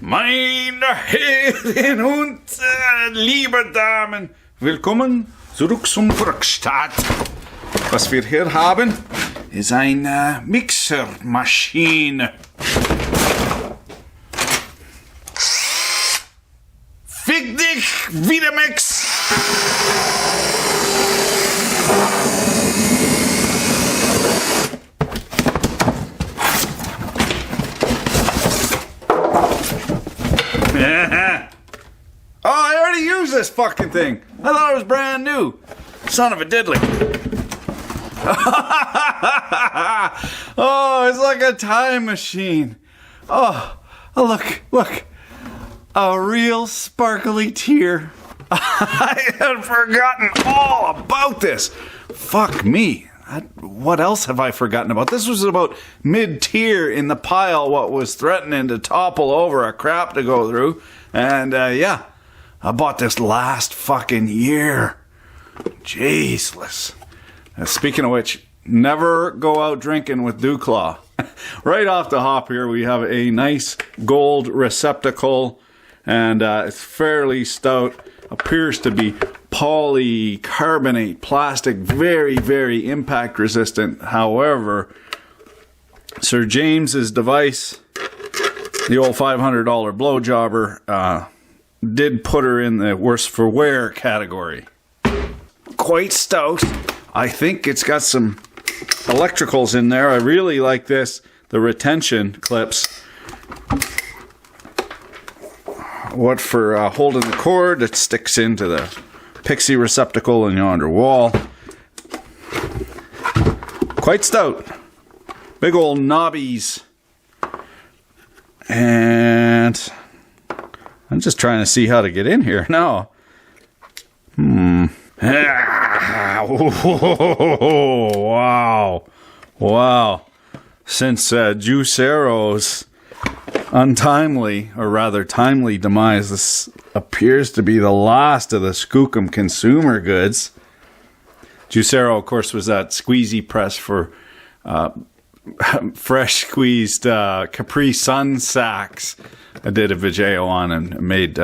Meine Herren und liebe Damen, willkommen zurück zum Werkstatt. Was wir hier haben, ist eine Mixermaschine. Fick dich, Vitamix! Oh, I already used this fucking thing. I thought it was brand new. Son of a diddly. Oh, it's like a time machine. Oh, look. A real sparkly tear. I had forgotten all about this. Fuck me. What else have I forgotten about? This was about mid-tier in the pile, what was threatening to topple over, a crap to go through. And, yeah, I bought this last fucking year. Jeezeless. Speaking of which, never go out drinking with Dewclaw. Right off the hop here, we have a nice gold receptacle, and it's fairly stout. Appears to be polycarbonate plastic, very, very impact resistant. However, Sir James's device, the old $500 blow jobber, did put her in the worse for wear category. Quite stout. I think it's got some electricals in there. I really like this. The retention clips. What for holding the cord, it sticks into the pixie receptacle in yonder wall. Quite stout. Big old knobbies. And I'm just trying to see how to get in here now. Wow. Since Juicero's untimely, or rather timely demise, this appears to be the last of the Skookum consumer goods. Juicero, of course, was that squeezy press for fresh squeezed Capri Sun sacks. I did a video on and made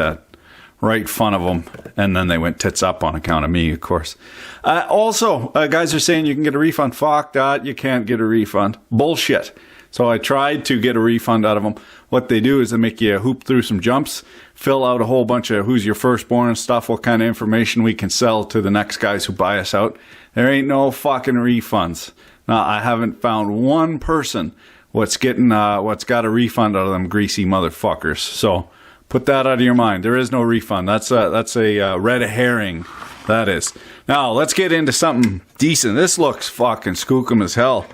right fun of them, and then they went tits up on account of me, of course. Also, guys are saying you can get a refund. Fuck that, you can't get a refund. Bullshit. So I tried to get a refund out of them. What they do is they make you hoop through some jumps, fill out a whole bunch of who's your firstborn and stuff, what kind of information we can sell to the next guys who buy us out. There ain't no fucking refunds. Now, I haven't found one person what's got a refund out of them greasy motherfuckers. So put that out of your mind. There is no refund. That's a red herring. That is. Now, let's get into something decent. This looks fucking skookum as hell.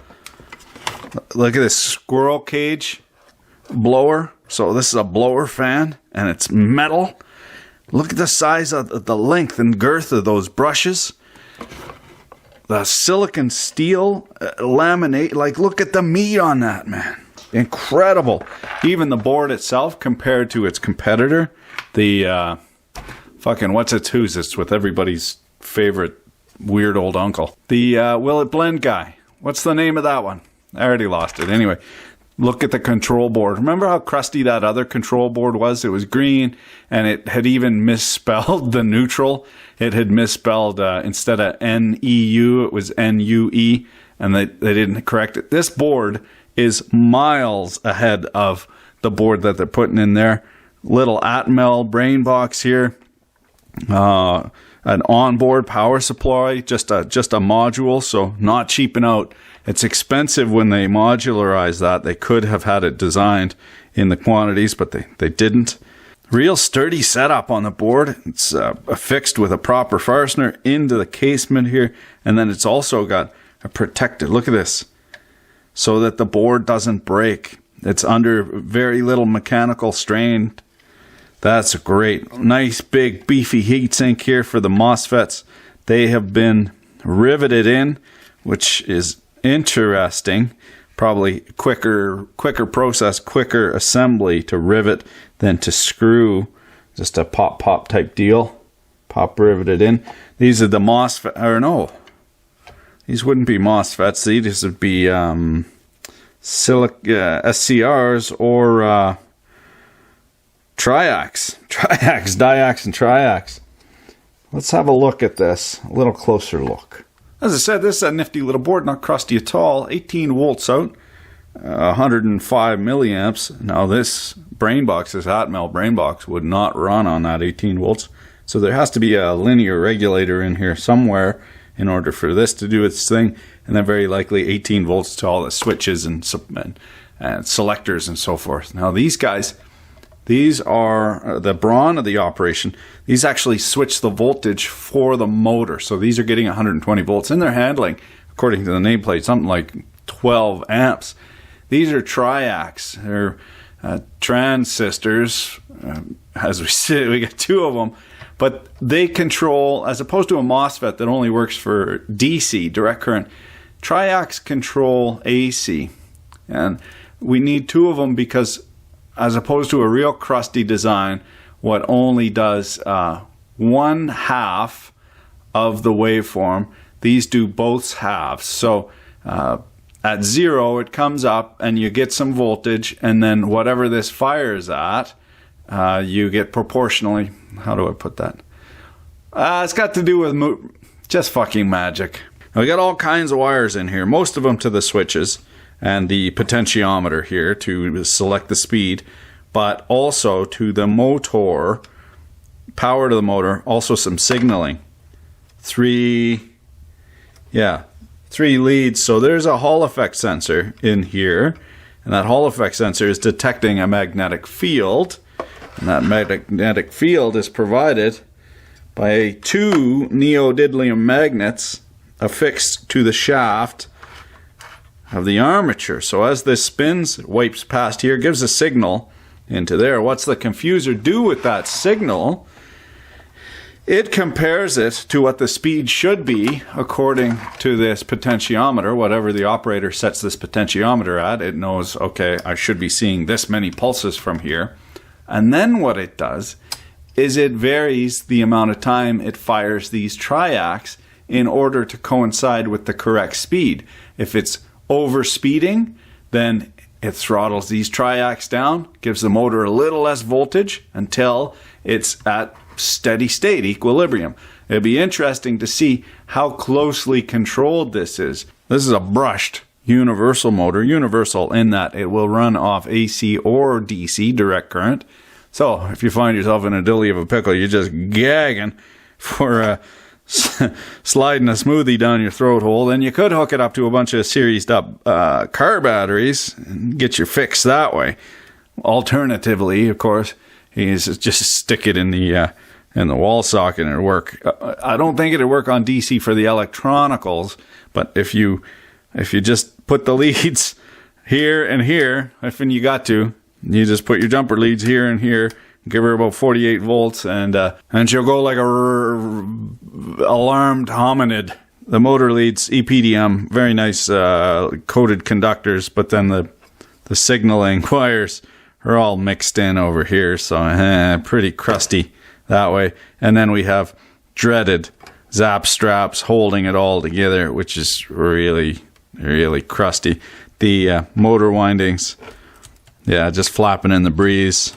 Look at this squirrel cage blower. So this is a blower fan, and it's metal. Look at the size of the length and girth of those brushes. The silicon steel laminate. Like, look at the meat on that, man. Incredible. Even the board itself compared to its competitor, the fucking who's it's with everybody's favorite weird old uncle. The Will It Blend guy. What's the name of that one? I already lost it. Anyway, look at the control board. Remember how crusty that other control board was? It was green, and it had even misspelled the neutral. It had misspelled, instead of N-E-U, it was N-U-E, and they didn't correct it. This board is miles ahead of the board that they're putting in there. Little Atmel brain box here. An onboard power supply, just a module, so not cheaping out. It's expensive when they modularize that. They could have had it designed in the quantities, but they didn't. Real sturdy setup on the board. It's affixed with a proper fastener into the casement here, and then it's also got a protected, look at this, so that the board doesn't break. It's under very little mechanical strain. That's great. Nice big beefy heatsink here for the MOSFETs. They have been riveted in, which is interesting. Probably quicker process, quicker assembly to rivet than to screw. Just a pop type deal. Pop riveted in. These are the MOSFET, or no, these wouldn't be MOSFETs. These would be SCRs or Triax, diax, and triax. Let's have a look at this. A little closer look. As I said, this is a nifty little board, not crusty at all. 18 volts out, 105 milliamps. Now this brain box, this Atmel brain box, would not run on that 18 volts. So there has to be a linear regulator in here somewhere in order for this to do its thing. And then very likely 18 volts to all the switches and selectors and so forth. Now these guys, these are the brawn of the operation. These actually switch the voltage for the motor. So these are getting 120 volts. And they're handling, according to the nameplate, something like 12 amps. These are triacs. They're transistors. As we see, we got two of them. But they control, as opposed to a MOSFET that only works for DC, direct current, triacs control AC. And we need two of them because as opposed to a real crusty design, what only does 1/2 of the waveform, these do both halves. So at 0, it comes up and you get some voltage, and then whatever this fires at, you get proportionally. How do I put that? It's got to do with just fucking magic. Now we got all kinds of wires in here, most of them to the switches and the potentiometer here to select the speed, but also to the motor, power to the motor, also some signaling. Three leads. So there's a Hall effect sensor in here, and that Hall effect sensor is detecting a magnetic field, and that magnetic field is provided by 2 neodymium magnets affixed to the shaft of the armature. So as this spins, it wipes past here, gives a signal into there. What's the confuser do with that signal? It compares it to what the speed should be according to this potentiometer. Whatever the operator sets this potentiometer at, it knows, okay, I should be seeing this many pulses from here. And then what it does is it varies the amount of time it fires these triacs in order to coincide with the correct speed. If it's overspeeding, then it throttles these triacs down, gives the motor a little less voltage until it's at steady state, equilibrium. It'd be interesting to see how closely controlled this is. This is a brushed universal motor, universal in that it will run off AC or DC, direct current. So if you find yourself in a dilly of a pickle, you're just gagging for sliding a smoothie down your throat hole, then you could hook it up to a bunch of seriesed up car batteries and get your fix that way. Alternatively, of course, is just stick it in the wall socket and it'll work. I don't think it'll work on DC for the electronicals, but if you just put the leads here and here, if you got to, you just put your jumper leads here and here, give her about 48 volts, and she'll go like a alarmed hominid. The motor leads EPDM, very nice coated conductors, but then the signaling wires are all mixed in over here, so pretty crusty that way. And then we have dreaded zap straps holding it all together, which is really, really crusty. The motor windings, just flapping in the breeze.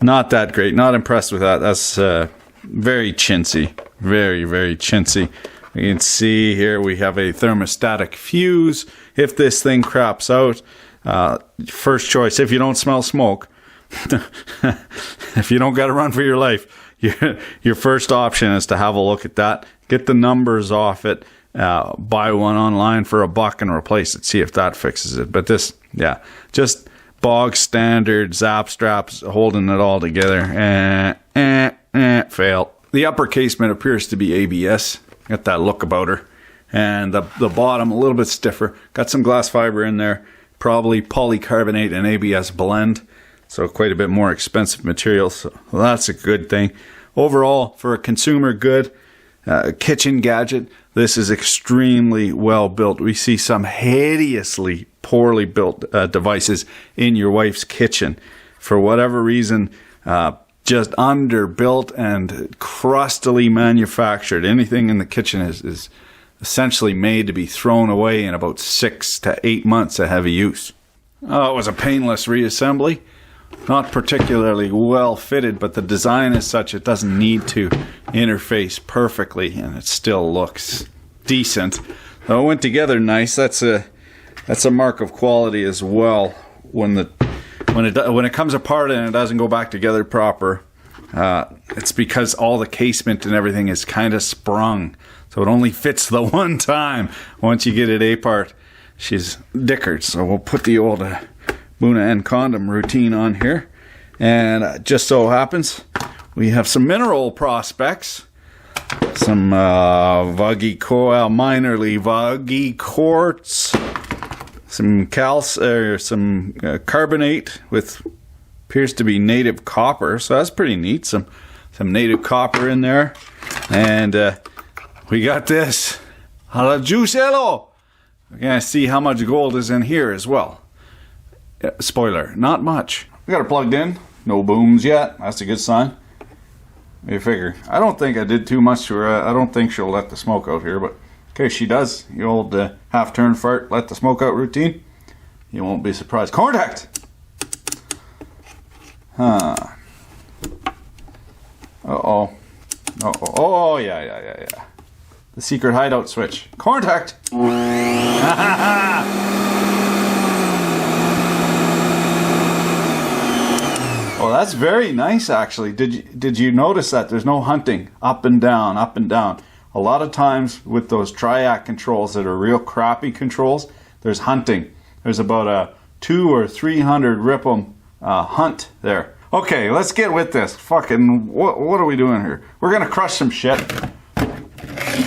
Not that great. Not impressed with that. That's very chintzy. Very, very chintzy. You can see here we have a thermostatic fuse. If this thing craps out, first choice, if you don't smell smoke, if you don't got to run for your life, your first option is to have a look at that. Get the numbers off it. Buy one online for $1 and replace it. See if that fixes it. But this, just bog standard zap straps holding it all together. Fail. The upper casement appears to be ABS. Got that look about her. And the bottom a little bit stiffer. Got some glass fiber in there. Probably polycarbonate and ABS blend. So quite a bit more expensive material. So that's a good thing. Overall, for a consumer good kitchen gadget, this is extremely well built. We see some hideously poorly built devices in your wife's kitchen. For whatever reason, just underbuilt and crustily manufactured. Anything in the kitchen is essentially made to be thrown away in about 6 to 8 months of heavy use. It was a painless reassembly. not particularly well fitted, but the design is such it doesn't need to interface perfectly, and it still looks decent. So it went together nice. That's a mark of quality as well. When it comes apart and it doesn't go back together proper, it's because all the casement and everything is kind of sprung, so it only fits the one time. Once you get it apart, she's dickered. So we'll put the old Boona and condom routine on here, and just so happens we have some mineral prospects, some minorly vuggy quartz, some some carbonate with appears to be native copper, so that's pretty neat. Some native copper in there, and we got this juicelo. We're gonna see how much gold is in here as well. Spoiler, not much. We got her plugged in. No booms yet. That's a good sign. You figure. I don't think I did too much to her. I don't think she'll let the smoke out here, but in case she does, the old half-turn fart, let the smoke out routine, you won't be surprised. Contact! Huh. Uh-oh. Uh-oh. Oh, yeah. The secret hideout switch. Contact! Oh, that's very nice, actually. Did you notice that there's no hunting up and down, up and down? A lot of times with those triac controls that are real crappy controls, there's hunting. There's about a 200 or 300 ripple hunt there. Okay, let's get with this. Fucking, what are we doing here? We're gonna crush some shit,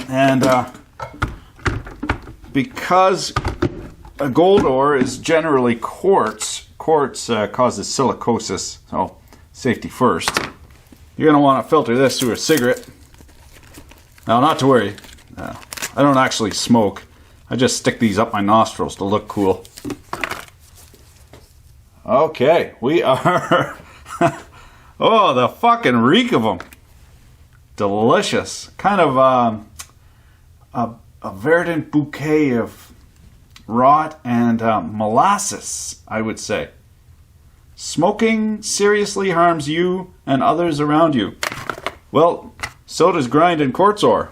and because a gold ore is generally quartz. Quartz causes silicosis, so safety first. You're going to want to filter this through a cigarette. Now, not to worry, I don't actually smoke. I just stick these up my nostrils to look cool. Okay, we are... Oh, the fucking reek of them. Delicious. Kind of a verdant bouquet of rot and molasses, I would say. Smoking seriously harms you and others around you. Well, so does grinding quartz ore.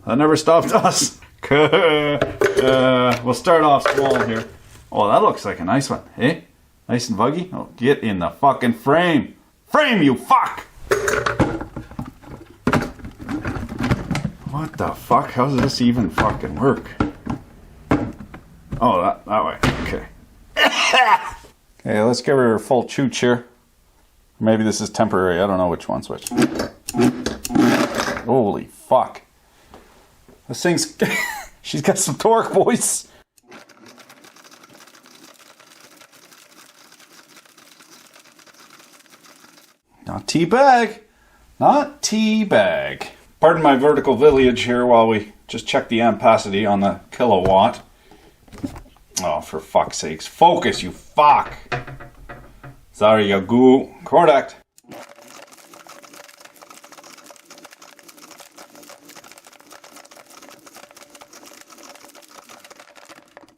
That never stopped us. We'll start off small here. Oh, that looks like a nice one. Hey, nice and vuggy. Oh, get in the fucking frame. Frame, you fuck! What the fuck? How does this even fucking work? Oh, that way. Okay. Okay, let's give her a full chooch here. Maybe this is temporary. I don't know which one's which. Holy fuck. This thing's... She's got some torque, boys. Not teabag. Not teabag. Pardon my vertical village here while we just check the ampacity on the kilowatt. Oh, for fuck's sakes. Focus, you fuck! Sorry, you goo. Contact.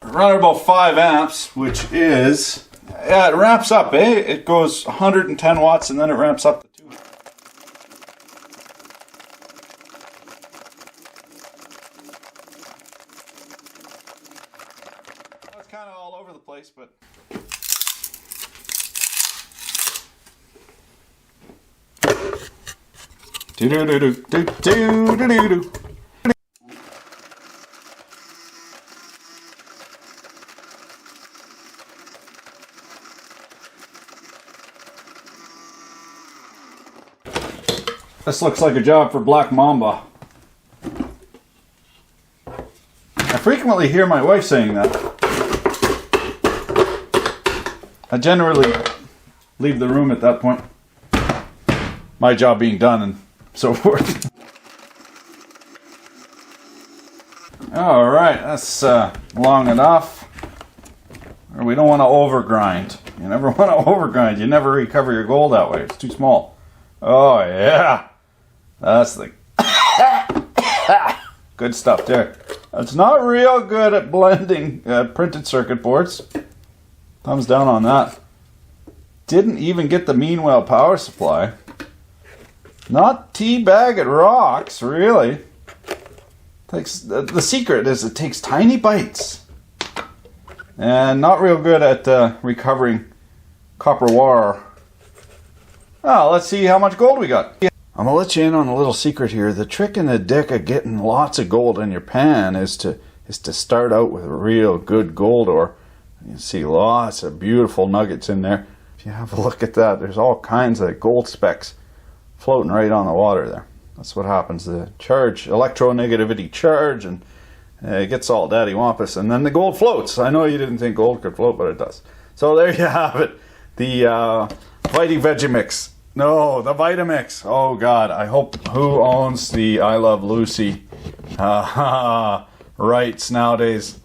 Around about 5 amps, which is... Yeah, it ramps up, eh? It goes 110 watts and then it ramps up to 2. It's kind of all over the place, but... Do-do-do-do-do-do-do-do-do. This looks like a job for Black Mamba. I frequently hear my wife saying that. I generally leave the room at that point. My job being done and so forth. Alright, that's long enough. We don't want to overgrind. You never want to overgrind. You never recover your gold that way. It's too small. Oh yeah. That's the good stuff there. It's not real good at blending printed circuit boards. Thumbs down on that. Didn't even get the Meanwhile power supply. Not teabag it rocks, really. The secret is it takes tiny bites. And not real good at recovering copper wire. Well, let's see how much gold we got. I'm gonna let you in on a little secret here. The trick in the dick of getting lots of gold in your pan is to start out with a real good gold ore. You see lots of beautiful nuggets in there. If you have a look at that, there's all kinds of gold specks floating right on the water there. That's what happens. The charge, electronegativity charge, and it gets all daddy-wampus, and then the gold floats. I know you didn't think gold could float, but it does. So there you have it. The Vitamix. No, the Vitamix. Oh, God. I hope who owns the I Love Lucy rights nowadays.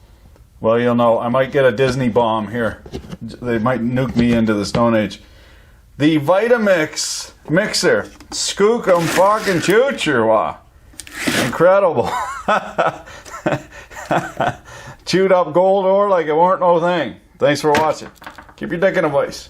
Well, you'll know. I might get a Disney bomb here. They might nuke me into the Stone Age. The Vitamix mixer. Skookum fucking choocher. Wow. Incredible. Chewed up gold ore like it weren't no thing. Thanks for watching. Keep your dick in a vice.